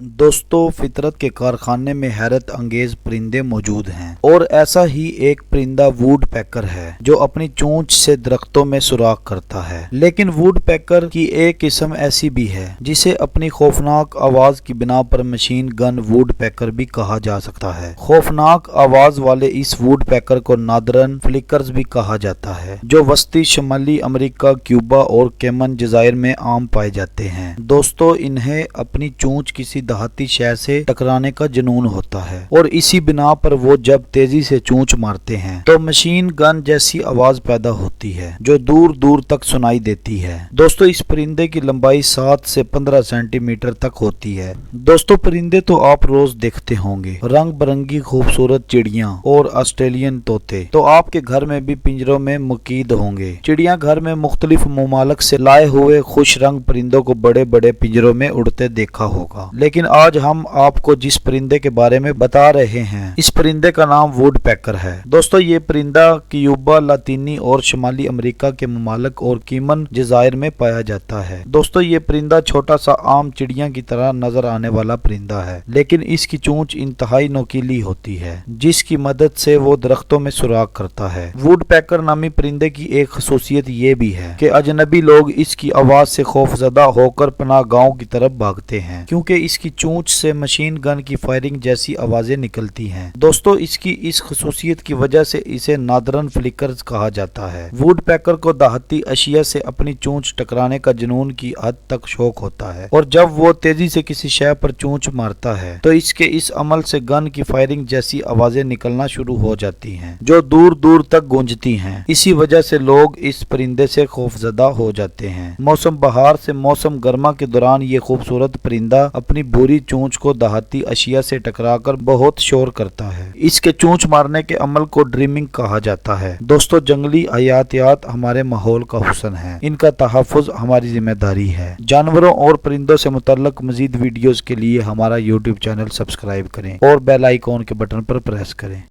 दोस्तों, फितरत के कारखाने में हैरत अंगेज परिंदे मौजूद हैं और ऐसा ही एक परिंदा वुड पैकर है जो अपनी चोंच से दरख्तों में सुराख करता है। लेकिन वुड पैकर की एक किस्म ऐसी भी है जिसे अपनी खौफनाक आवाज की बिना पर मशीन गन वुड पैकर भी कहा जा सकता है। खौफनाक आवाज वाले इस वुड पैकर को नादरन फ्लिकर्स भी कहा जाता है, जो वस्ती शुमाली अमेरिका, क्यूबा और केमन जजायर में आम पाए जाते हैं। दोस्तों, इन्हें अपनी चोंच किसी दहाती शय से टकराने का जुनून होता है और इसी बिना पर वो जब तेजी से चोंच मारते हैं तो मशीन गन जैसी आवाज पैदा होती है जो दूर दूर तक सुनाई देती है। दोस्तों, इस परिंदे की लंबाई 7 से 15 सेंटीमीटर तक होती है। दोस्तों, परिंदे तो आप रोज देखते होंगे, रंग बिरंगी खूबसूरत चिड़ियां और ऑस्ट्रेलियन तोते तो आपके घर में भी पिंजरों में मुकीद होंगे। चिड़िया घर में मुख्तलिफ ममालिक से लाए हुए खुश रंग परिंदों को बड़े बड़े पिंजरों में उड़ते देखा होगा। लेकिन आज हम आपको जिस परिंदे के बारे में बता रहे हैं, इस परिंदे का नाम वुड पैकर है। दोस्तों, ये परिंदा क्यूबा, लातीनी और शुमाली अमेरिका के ममालिक और कीमन जजायर में पाया जाता है। दोस्तों, ये परिंदा छोटा सा आम चिड़िया की तरह नजर आने वाला परिंदा है, लेकिन इसकी चोंच इंतहाई नोकीली होती है जिसकी मदद से वो दरख्तों में सुराख करता है। वुड पैकर नामी परिंदे की एक खसूसियत ये भी है कि अजनबी लोग इसकी आवाज से खौफजदा होकर पनाह गांव की तरफ भागते हैं, क्योंकि इसकी चोंच से मशीन गन की फायरिंग जैसी आवाजें निकलती हैं। दोस्तों, इसकी इस खसूसियत की वजह से इसे नादरन फ्लिकर्स कहा जाता है। वुड पैकर को दाहती अशिया से अपनी चोंच टकराने का जुनून की हद तक शौक होता है और जब वो तेजी से किसी शय पर चोंच मारता है तो इसके इस अमल से गन की फायरिंग जैसी आवाजें निकलना शुरू हो जाती हैं जो दूर दूर तक गूंजती हैं। इसी वजह से लोग इस परिंदे से खौफजदा हो जाते हैं। मौसम बहार से मौसम गर्मा के दौरान ये खूबसूरत परिंदा अपनी बुरी चोंच को दहाती अशिया से टकराकर बहुत शोर करता है। इसके चोंच मारने के अमल को ड्रीमिंग कहा जाता है। दोस्तों, जंगली हयातियात हमारे माहौल का हुस्न है, इनका तहफ़्फ़ुज़ हमारी जिम्मेदारी है। जानवरों और परिंदों से मुतल्लक मजीद वीडियोस के लिए हमारा यूट्यूब चैनल सब्सक्राइब करें और बेल आइकॉन के बटन पर प्रेस करें।